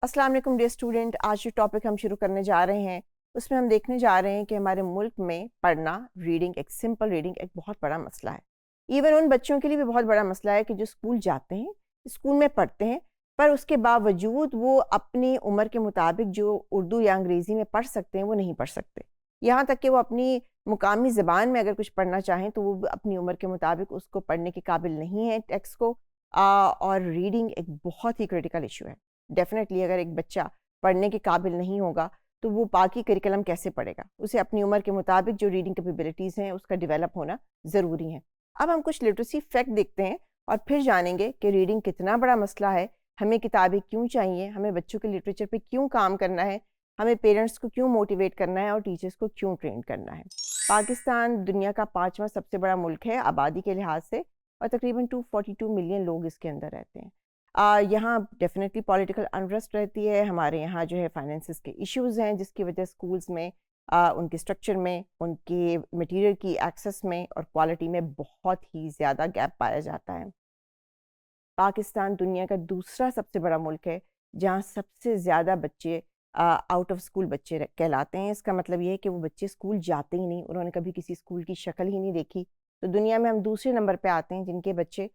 السلام علیکم dear student. آج جو ٹاپک ہم شروع کرنے جا رہے ہیں اس میں ہم دیکھنے جا رہے ہیں کہ ہمارے ملک میں پڑھنا، ریڈنگ، ایک سمپل ریڈنگ ایک بہت بڑا مسئلہ ہے. ایون ان بچوں کے لیے بھی بہت بڑا مسئلہ ہے کہ جو اسکول جاتے ہیں، اسکول میں پڑھتے ہیں، پر اس کے باوجود وہ اپنی عمر کے مطابق جو اردو یا انگریزی میں پڑھ سکتے ہیں وہ نہیں پڑھ سکتے. یہاں تک کہ وہ اپنی مقامی زبان میں اگر کچھ پڑھنا چاہیں تو وہ اپنی عمر کے مطابق اس کو پڑھنے کے قابل نہیں ہیں ٹیکسٹ کو. اور ریڈنگ ایک بہت ہی کریٹیکل ایشو ہے. ڈیفینیٹلی اگر ایک بچہ پڑھنے کے قابل نہیں ہوگا تو وہ باقی کریکلم کیسے پڑھے گا؟ اسے اپنی عمر کے مطابق جو ریڈنگ کیپیبلٹیز ہیں اس کا ڈیولپ ہونا ضروری ہے. اب ہم کچھ لٹریسی فیکٹ دیکھتے ہیں اور پھر جانیں گے کہ ریڈنگ کتنا بڑا مسئلہ ہے، ہمیں کتابیں کیوں چاہیے، ہمیں بچوں کے لٹریچر پہ کیوں کام کرنا ہے، ہمیں پیرنٹس کو کیوں موٹیویٹ کرنا ہے اور ٹیچرس کو کیوں ٹرین کرنا ہے. پاکستان دنیا کا 5واں سب سے بڑا ملک ہے آبادی کے لحاظ سے، اور تقریباً 242 ملین لوگ اس کے اندر رہتے ہیں. یہاں ڈیفینیٹلی پولیٹیکل انریسٹ رہتی ہے. ہمارے یہاں جو ہے فائنینسز کے ایشوز ہیں جس کی وجہ اسکولز میں ان کے اسٹرکچر میں، ان کے مٹیریل کی ایکسیس میں اور کوالٹی میں بہت ہی زیادہ گیپ پایا جاتا ہے. پاکستان دنیا کا دوسرا سب سے بڑا ملک ہے جہاں سب سے زیادہ بچے آؤٹ آف اسکول بچے کہلاتے ہیں. اس کا مطلب یہ ہے کہ وہ بچے اسکول جاتے ہی نہیں، انہوں نے کبھی کسی اسکول کی شکل ہی نہیں دیکھی. تو دنیا میں ہم دوسرے نمبر پہ آتے ہیں جن کے بچے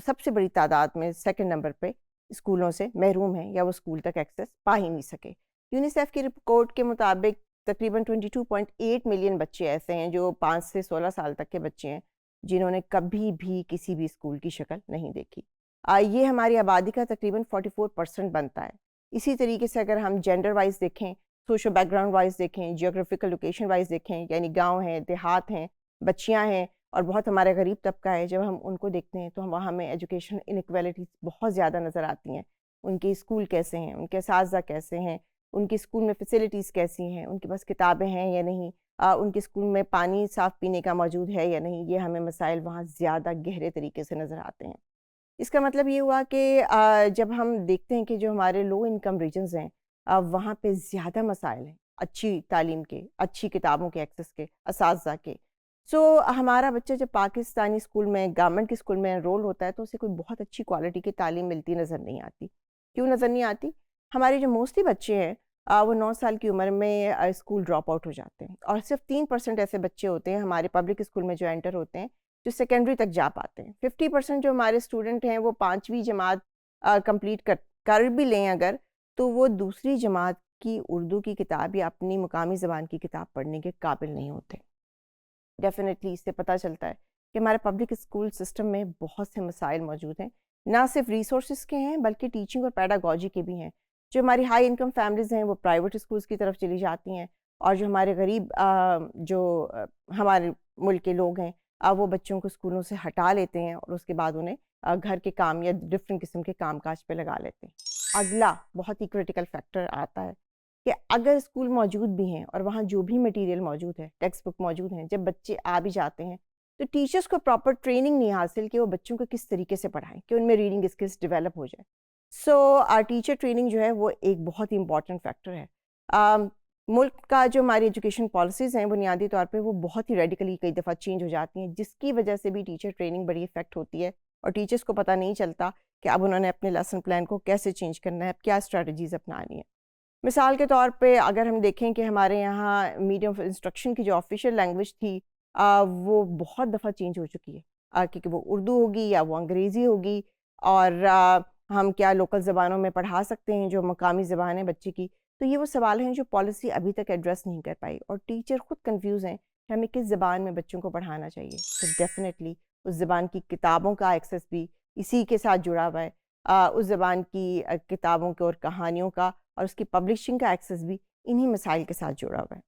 سب سے بڑی تعداد میں سیکنڈ نمبر پہ اسکولوں سے محروم ہیں یا وہ اسکول تک ایکسیس پا ہی نہیں سکے. یونیسیف کی رپورٹ کے مطابق تقریباً 22.8 ملین بچے ایسے ہیں جو 5 سے 16 سال تک کے بچے ہیں جنہوں نے کبھی بھی کسی بھی اسکول کی شکل نہیں دیکھی. یہ ہماری آبادی کا تقریباً 44% بنتا ہے. اسی طریقے سے اگر ہم جینڈر وائز دیکھیں، سوشل بیک گراؤنڈ وائز دیکھیں، جیوگرافیکل لوکیشن وائز دیکھیں، یعنی گاؤں ہیں، دیہات ہیں، بچیاں ہیں اور بہت ہمارے غریب طبقہ ہے، جب ہم ان کو دیکھتے ہیں تو وہاں ہمیں ایجوکیشن انیکویلٹیز بہت زیادہ نظر آتی ہیں. ان کے اسکول کیسے ہیں، ان کے اساتذہ کیسے ہیں، ان کے اسکول میں فیسلٹیز کیسی ہیں، ان کے پاس کتابیں ہیں یا نہیں، ان کے اسکول میں پانی صاف پینے کا موجود ہے یا نہیں. یہ ہمیں مسائل وہاں زیادہ گہرے طریقے سے نظر آتے ہیں. اس کا مطلب یہ ہوا کہ جب ہم دیکھتے ہیں کہ جو ہمارے لو انکم ریجنز ہیں وہاں پہ زیادہ مسائل ہیں اچھی تعلیم کے، اچھی کتابوں کے ایکسیس کے، اساتذہ کے. سو ہمارا بچہ جب پاکستانی اسکول میں، گورنمنٹ کے اسکول میں انرول ہوتا ہے تو اسے کوئی بہت اچھی کوالٹی کی تعلیم ملتی نظر نہیں آتی. کیوں نظر نہیں آتی؟ ہمارے جو موسٹلی بچے ہیں وہ 9 سال کی عمر میں اسکول ڈراپ آؤٹ ہو جاتے ہیں، اور صرف 3% ایسے بچے ہوتے ہیں ہمارے پبلک اسکول میں جو انٹر ہوتے ہیں جو سیکنڈری تک جا پاتے ہیں. 50% جو ہمارے اسٹوڈنٹ ہیں وہ 5ویں جماعت کمپلیٹ کر بھی لیں اگر، تو وہ دوسری جماعت کی اردو کی کتاب یا اپنی مقامی زبان کی کتاب پڑھنے کے قابل نہیں ہوتے. ڈیفینیٹلی اس سے پتہ چلتا ہے کہ ہمارے پبلک اسکول سسٹم میں بہت سے مسائل موجود ہیں، نہ صرف ریسورسز کے ہیں بلکہ ٹیچنگ اور پیڈاگوجی کے بھی ہیں. جو ہماری ہائی انکم فیملیز ہیں وہ پرائیویٹ اسکولز کی طرف چلی جاتی ہیں، اور جو ہمارے غریب جو ہمارے ملک کے لوگ ہیں وہ بچوں کو اسکولوں سے ہٹا لیتے ہیں اور اس کے بعد انہیں گھر کے کام یا ڈفرینٹ قسم کے کام کاج پہ لگا لیتے ہیں. اگلا بہت ہی کریٹیکل فیکٹر آتا ہے کہ اگر اسکول موجود بھی ہیں اور وہاں جو بھی مٹیریل موجود ہے، ٹیکسٹ بک موجود ہیں، جب بچے آ بھی جاتے ہیں تو ٹیچرس کو پراپر ٹریننگ نہیں حاصل کہ وہ بچوں کو کس طریقے سے پڑھائیں کہ ان میں ریڈنگ اسکلس ڈیولپ ہو جائے. سو ٹیچر ٹریننگ جو ہے وہ ایک بہت ہی امپورٹنٹ فیکٹر ہے. ملک کا جو ہماری ایجوکیشن پالیسیز ہیں بنیادی طور پہ وہ بہت ہی ریڈیکلی کئی دفعہ چینج ہو جاتی ہیں، جس کی وجہ سے بھی ٹیچر ٹریننگ بڑی افیکٹ ہوتی ہے اور ٹیچرس کو پتہ نہیں چلتا کہ اب انہوں نے اپنے لیسن پلان کو کیسے چینج کرنا ہے، کیا اسٹریٹجیز اپنانی ہے. مثال کے طور پہ اگر ہم دیکھیں کہ ہمارے یہاں میڈیم آف انسٹرکشن کی جو آفیشیل لینگویج تھی وہ بہت دفعہ چینج ہو چکی ہے، کیونکہ وہ اردو ہوگی یا وہ انگریزی ہوگی، اور ہم کیا لوکل زبانوں میں پڑھا سکتے ہیں جو مقامی زبان ہے بچے کی. تو یہ وہ سوال ہیں جو پالیسی ابھی تک ایڈریس نہیں کر پائی، اور ٹیچر خود کنفیوز ہیں کہ ہمیں کس زبان میں بچوں کو پڑھانا چاہیے. تو ڈیفینیٹلی اس زبان کی کتابوں کا ایکسیس بھی اسی کے ساتھ جڑا ہوا ہے، اس زبان کی کتابوں کے اور کہانیوں کا اور اس کی پبلشنگ کا ایکسیس بھی انہی مسائل کے ساتھ جڑا ہوا ہے.